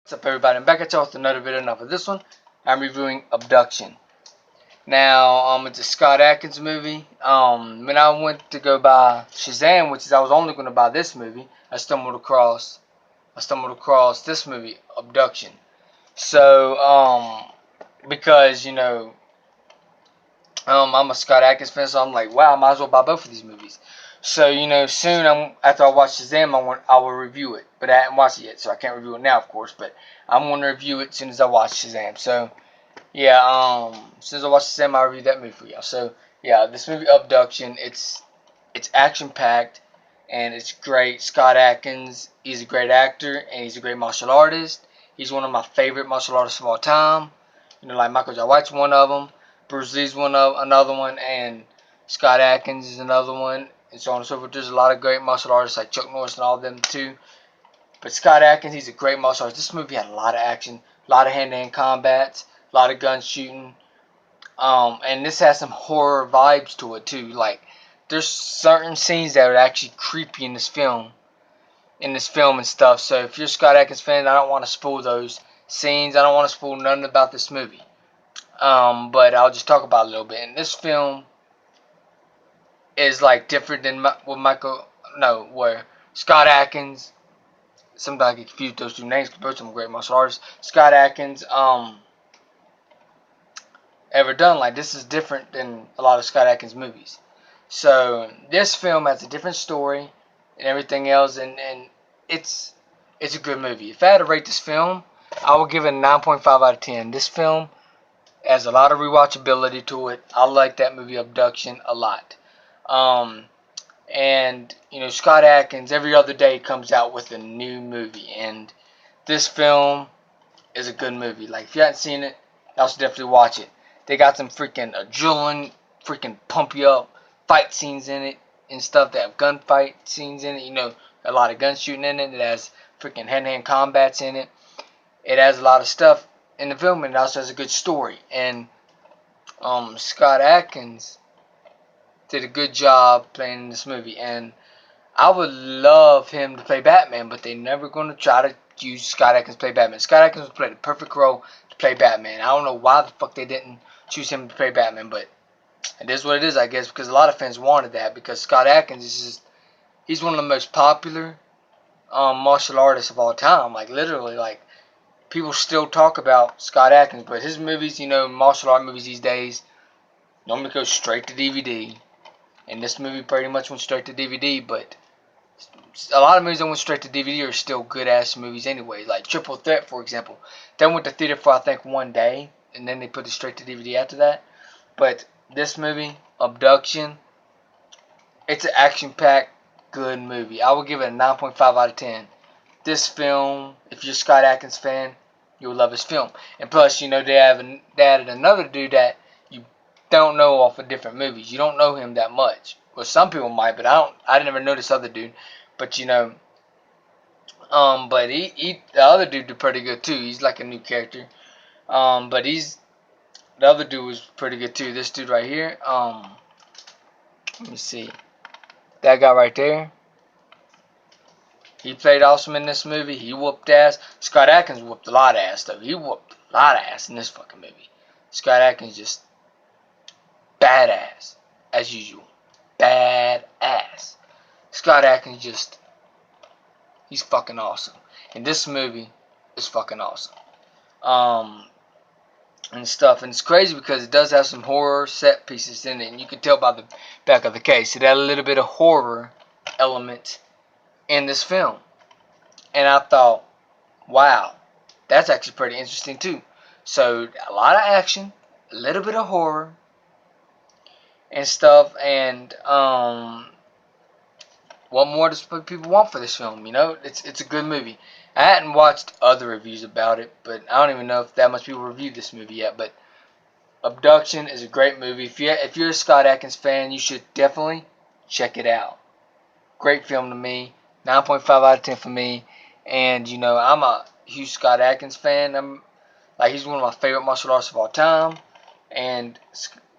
What's up, everybody? I'm back at y'all with another video. Now for this one, I'm reviewing Abduction. Now, it's a Scott Adkins movie. When I went to go buy Shazam, which is I was only going to buy this movie, I stumbled across this movie, Abduction. So, because I'm a Scott Adkins fan, so I'm like, wow, I might as well buy both of these movies. So, soon after I watch Shazam, I will review it. But I haven't watched it yet, so I can't review it now, of course. But I'm going to review it as soon as I watch Shazam. So, yeah, as soon as I watch Shazam, I'll review that movie for y'all. So, yeah, this movie, Abduction, it's action-packed, and it's great. Scott Adkins, he's a great actor, and he's a great martial artist. He's one of my favorite martial artists of all time. Like Michael Jai White's one of them. Bruce Lee's another one, and Scott Adkins is another one, and so on and so forth. There's a lot of great martial artists like Chuck Norris and all of them too. But Scott Adkins, he's a great martial artist. This movie had a lot of action, a lot of hand-to-hand combats, a lot of gun shooting, and this has some horror vibes to it too. Like there's certain scenes that are actually creepy in this film, and stuff. So if you're a Scott Adkins fan, I don't want to spoil those scenes. I don't want to spoil nothing about this movie. But I'll just talk about it a little bit. And this film is like different than where Scott Adkins. Sometimes I get confused those two names because both of them are great martial artists. Scott Adkins, ever done. Like this is different than a lot of Scott Adkins movies. So this film has a different story and everything else, and it's a good movie. If I had to rate this film, I would give it a 9.5 out of 10. This film has a lot of rewatchability to it. I like that movie Abduction a lot. Um, and Scott Adkins every other day comes out with a new movie, and this film is a good movie. Like if you haven't seen it, y'all should definitely watch it. They got some freaking adrenaline, freaking pump you up fight scenes in it and stuff. They have gunfight scenes in it. A lot of gun shooting in it. It has freaking hand-to-hand combats in it. It has a lot of stuff in the film, and it also has a good story. And Scott Adkins did a good job playing in this movie, and I would love him to play Batman, but they're never going to try to use Scott Adkins to play Batman. Scott Adkins would play the perfect role to play Batman. I don't know why the fuck they didn't choose him to play Batman, but it is what it is, I guess, because a lot of fans wanted that, because Scott Adkins is he's one of the most popular martial artists of all time. Like, literally, like, people still talk about Scott Adkins, but his movies, martial art movies these days, normally go straight to DVD. And this movie pretty much went straight to DVD, but a lot of movies that went straight to DVD are still good ass movies anyway. Like Triple Threat, for example, that went to theater for I think one day, and then they put it straight to DVD after that. But this movie, Abduction, it's an action-packed, good movie. I would give it a 9.5 out of 10. This film, if you're a Scott Adkins fan, you'll love his film. And plus, they added another dude that you don't know off of different movies. You don't know him that much. Well, some people might, but I never know this other dude. But but the other dude did pretty good too. He's like a new character. But the other dude was pretty good too. This dude right here. Let me see. That guy right there. He played awesome in this movie. He whooped ass. Scott Adkins whooped a lot of ass though. He whooped a lot of ass in this fucking movie. Scott Adkins just badass as usual. Badass. Scott Adkins he's fucking awesome. And this movie is fucking awesome. And stuff. And it's crazy because it does have some horror set pieces in it. And you can tell by the back of the case. It had a little bit of horror element in this film. And I thought, wow, that's actually pretty interesting too. So a lot of action, a little bit of horror and stuff. And what more does people want for this film? It's a good movie. I hadn't watched other reviews about it, but I don't even know if that much people reviewed this movie yet. But Abduction is a great movie. If you're a Scott Adkins fan, you should definitely check it out. Great film to me. 9.5 out of 10 for me. And I'm a huge Scott Adkins fan. He's one of my favorite martial artists of all time. And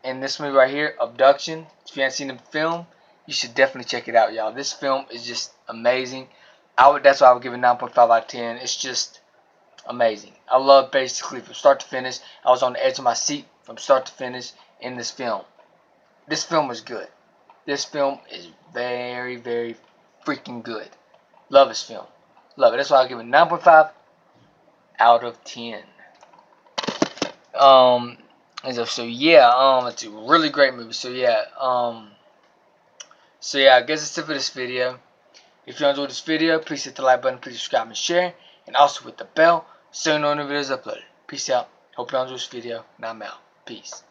in this movie right here, Abduction, if you haven't seen the film, you should definitely check it out, y'all. This film is just amazing. That's why I would give it 9.5 out of 10. It's just amazing. I love basically from start to finish. I was on the edge of my seat from start to finish in this film. This film is good. This film is very, very freaking good. Love this film. Love it. That's why I'll give it 9.5 out of 10. So yeah, it's a really great movie. So yeah, I guess that's it for this video. If you enjoyed this video, please hit the like button, please subscribe and share, and also hit the bell so you know when the videos uploaded. Peace out. Hope you enjoyed this video, and I'm out. Peace.